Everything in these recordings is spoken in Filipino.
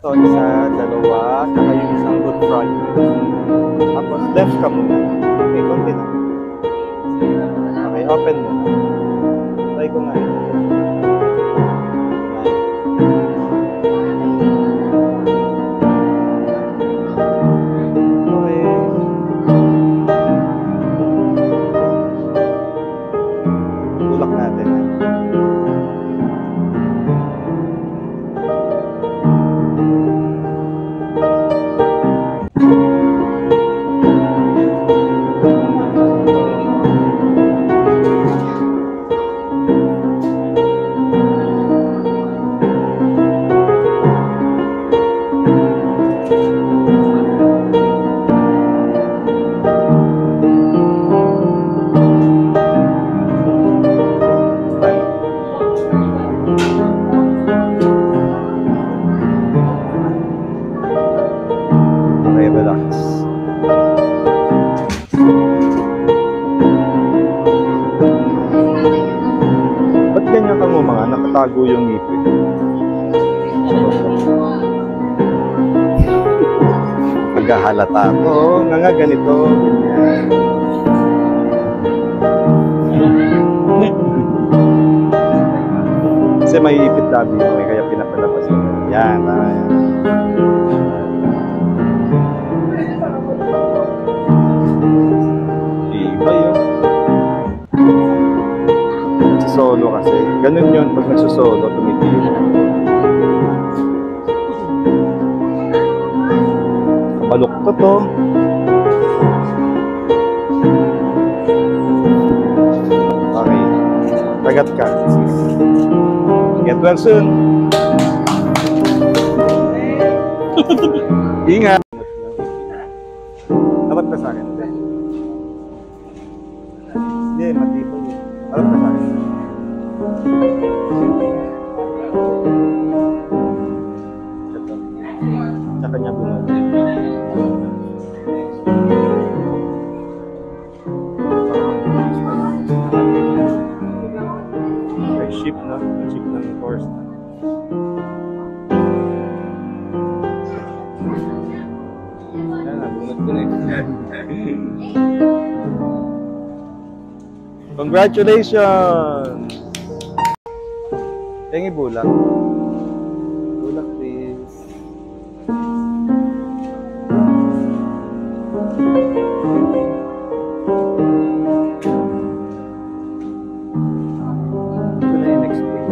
So, isa, dalawa, saka yung isang good front. Tapos, left ka muna. Okay, konti na. Okay, open mo. Try ko nga. Nakatago yung ngipin. Maghahalata ako, nga ganito. Kasi may ipit labi ko, kaya pinapalapas ko. Yan, yan. Iba yun. Solo kasi. Ganun yun pag nagsusolo, tumitilo. Kabalok to. Okay. Tagat ka. Get well soon. Ingat. Dapat ka sa akin. Hindi, matibay. Dapat ka sa akin. Tsaka niya bunod. May ship na. Ship ng horse na. Yan na, bunod ko na. Congratulations! Tengi bulak. Bulak, please. Ito na yung next week.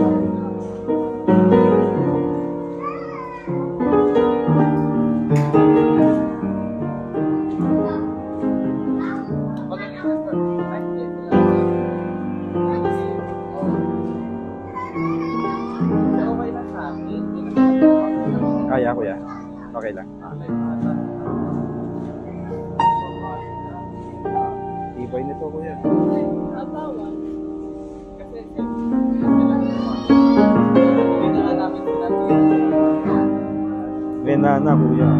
Kaya kuya. Okay lang. Ibay nito kuya. Venana kuya.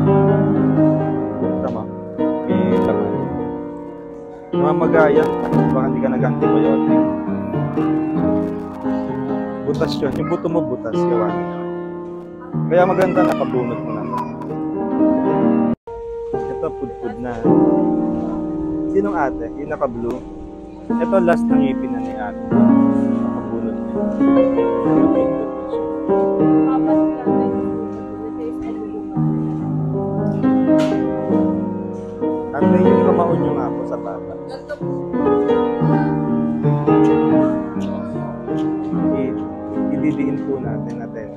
Tama. May laman. Namamagayan. Baka hindi ka nag-antibiotic. Butas yun. Yung buto mo butas. Gawa niya. Kaya maganda nakabunot mo naman. Ito, pudpud na. Sinong ate? Yung naka-blue? Ito, last ng ngipin na ni ate. Nakabunot niya. Ate, yung kamaon nyo nga po sa baba. Ididiin po natin natin.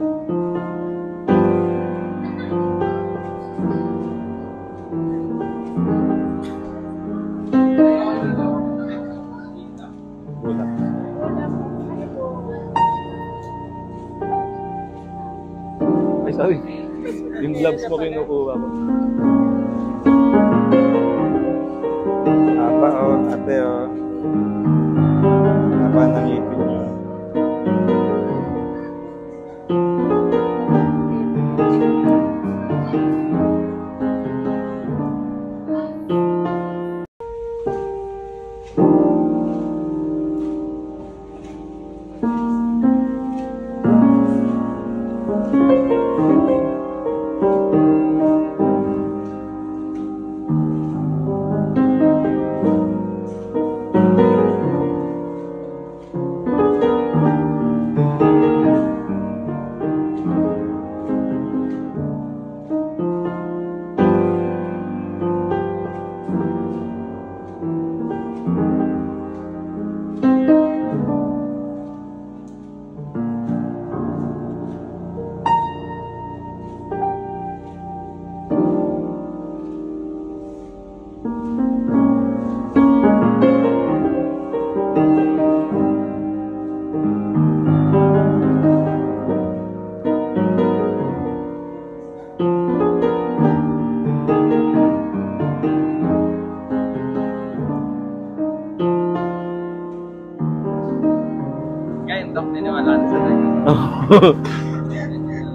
Ay, sorry. Yung gloves mo kinukuha ko. Apa, oh, ate, oh. Apa nang ipin nyo.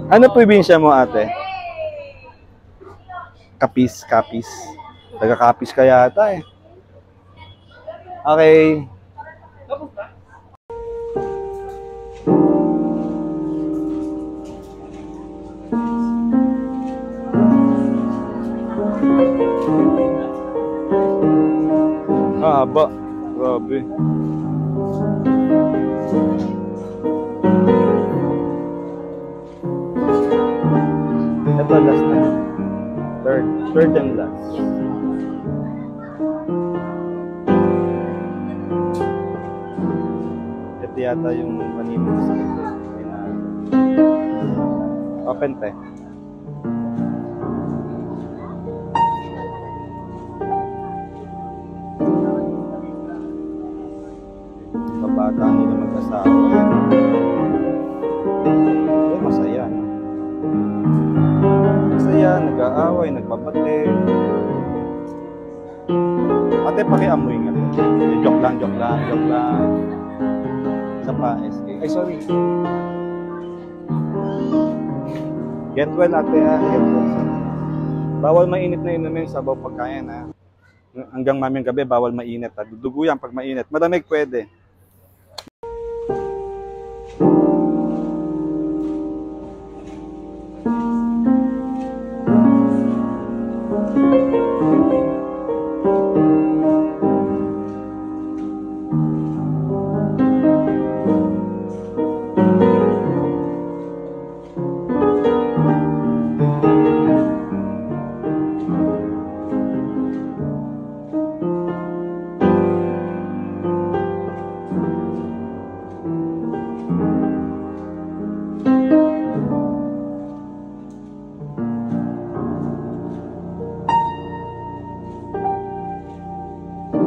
Ano probinsya mo, ate? Capiz, Capiz. Taga-Capiz ka yata eh. Okay. Haba. Grabe. Ito last na. Third and last. Ito yata yung kanina sa open te. Kabata nila mag-asawa. Masaya. Masaya, nag-aaway, nagpapate. Ate, pakiamoy nga. Joke lang. Isa pa, SK. Ay, sorry. Get well, ate, ha. Get well. Bawal mainit na inumin sa bawang pagkain, ha. Hanggang mamayang gabi, bawal mainit, ha. Dudugo yan pag mainit. Malamig pwede.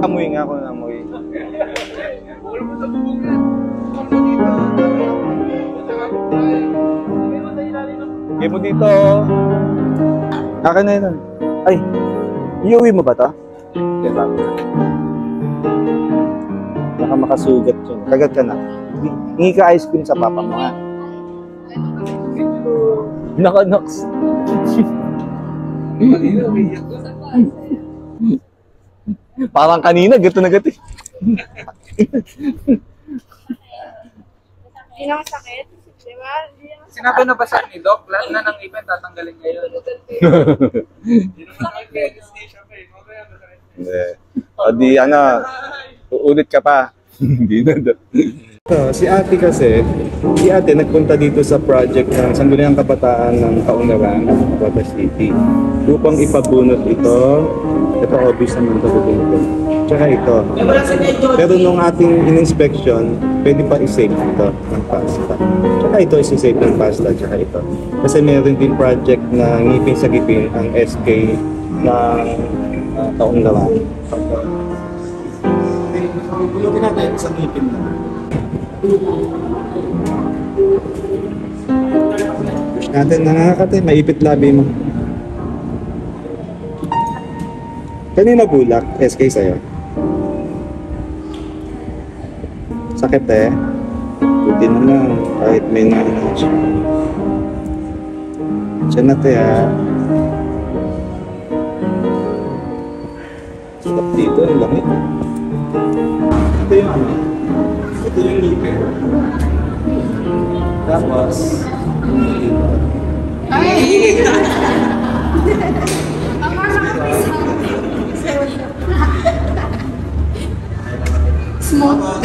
Amoy nga ako ng amoy. Game mo dito. Akin na yun. Ay, iuwi mo ba ito? Diba? Baka makasugat yun. Kagat ka na. Hingi ka ice cream sa papa mo, ha? Naka-nox. Parang kanina, gato na gato. Hindi naman sakit, di ba? Sinabi na ba sa ni Doc, lahat na ng event tatanggalin ngayon? Hindi naman nag-station pa eh. Hindi. O di ano, uulit ka pa. Hindi na daw. Si ate kasi, si ate nagpunta dito sa project ng Sangguniang Kabataan ng Kaunlaran, Cotabato City, upang ipabunot ito. Ito obvious naman ito dito. Tsaka ito. Pero nung ating in-inspection, pwede pa i-save ito ng pasta. Tsaka ito is-save ng pasta, tsaka ito. Kasi meron din project na ngipin sa ngipin ang SK ng Kaunlaran. Bunutin natin sa ngipin na. Push natin, nakakatay, maipit labi mo. Kanina bulak, SK sa'yo. Sakit eh. Buti naman, kahit may naman siya. Siya na tayo ha. Stop dito, ang langit. Ito yung ano? Ito yung ngipin. Tapos, Small.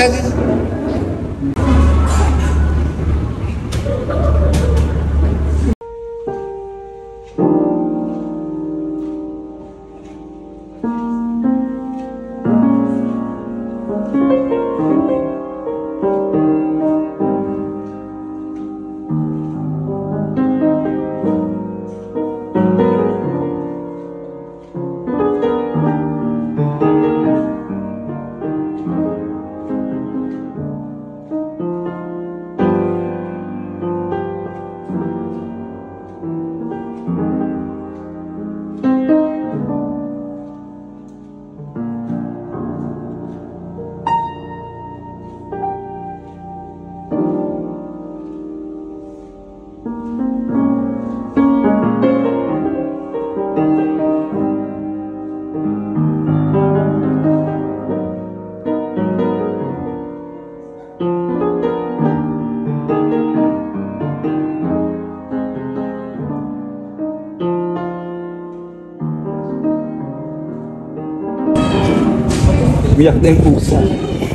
Umiyak na yung pusa.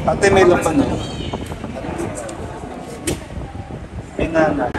Ate, may laman na. Inana.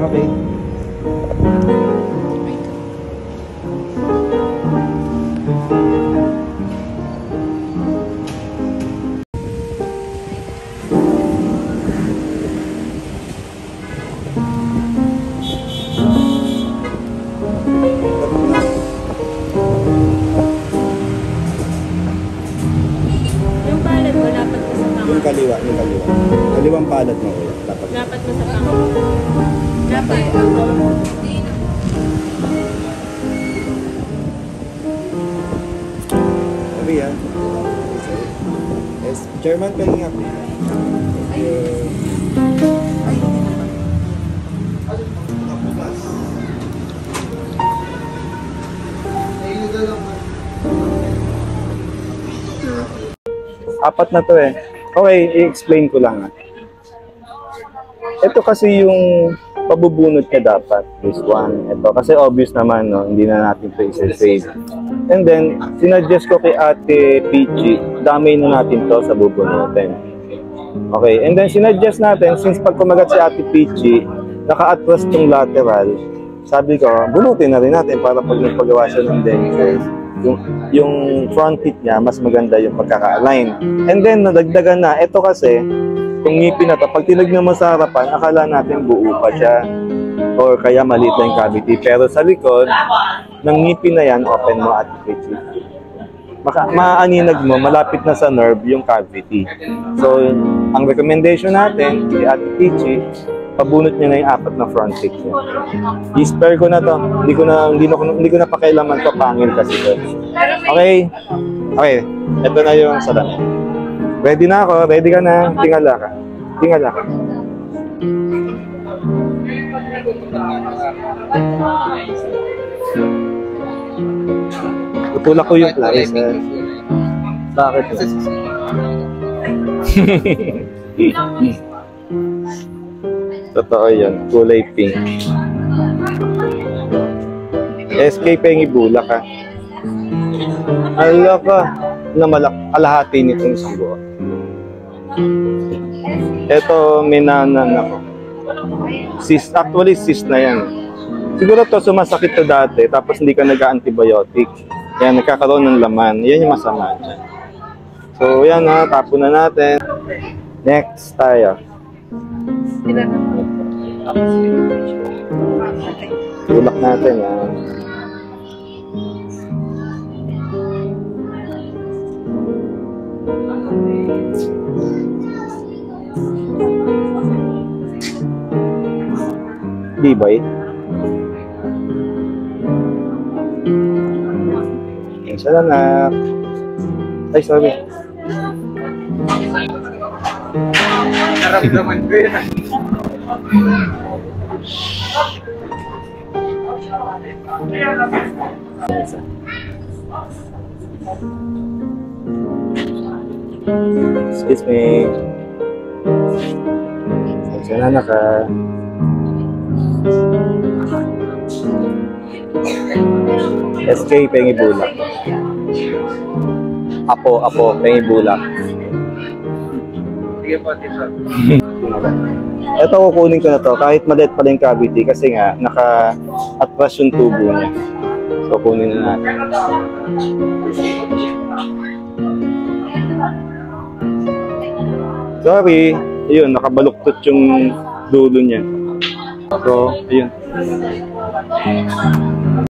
Okay. Yung palad mo, dapat mo sa pangako. Yung kaliwa. Kaliwang palad mo kuya. Dapat. Dapat mo sa pangako. Dapat. Sabi yan. Yes, German pahinga po. Apat na to eh. Okay, i-explain ko lang. Ito kasi yung pabubunot niya dapat. This one. Ito. Kasi obvious naman, no? Hindi na natin ito isa-save. And then, sinuggest ko kay Ate Peachy, damay na natin to sa bubunutin. Okay. And then, sinuggest natin, since pag kumagat si Ate Peachy, naka-atras yung lateral, sabi ko, bunutin na rin natin para pag nagpagawa siya ng dentures. Yung front teeth niya, mas maganda yung pagkaka-align. And then, nadagdagan na. Ito kasi, yung ngipin na to, pag tinignan mo sa harapan, akala natin buo pa siya. Or kaya maliit lang yung cavity. Pero sa likod, ng ngipin na yan, open mo at Peachy. Maaaninag mo, malapit na sa nerve yung cavity. So, ang recommendation natin, kay Ate Peachy, pabunot niya na yung apat na front teeth niya. I-spare ko na to. Hindi ko na pakialaman to, pangil kasi to. Okay. Okay. Ito na yung salamin. Ready na ako. Ready ka na. Tingala ka. Tingala ka. Tutulak ko yung flies. Bakit? Totoo yun. Kulay pink. SK pengi bulak ka. Ala ka. Kalahati nitong isang buo. Ito, minanan ako. Actually, cyst na yan. Siguro to sumasakit to dati, tapos hindi ka nag-antibiotic. Yan, nagkakaroon ng laman. Yan yung masama dyan. So, yan ha. Tapon na natin. Next tayo. Tulak natin ha. Di-boy. Isa lang na. Ay, sorry. Naramdaman ko yun. Excuse me. Isa na ka. SK pengi bulak. Apo pengi bulak. Sige po, Tito. Ito kukunin ko na to kahit maliit pa yung cavity kasi nga naka-atras yung tubo niya. So kunin na natin. Sorry, ayun nakabaluktot yung dulo niya. So, ayun.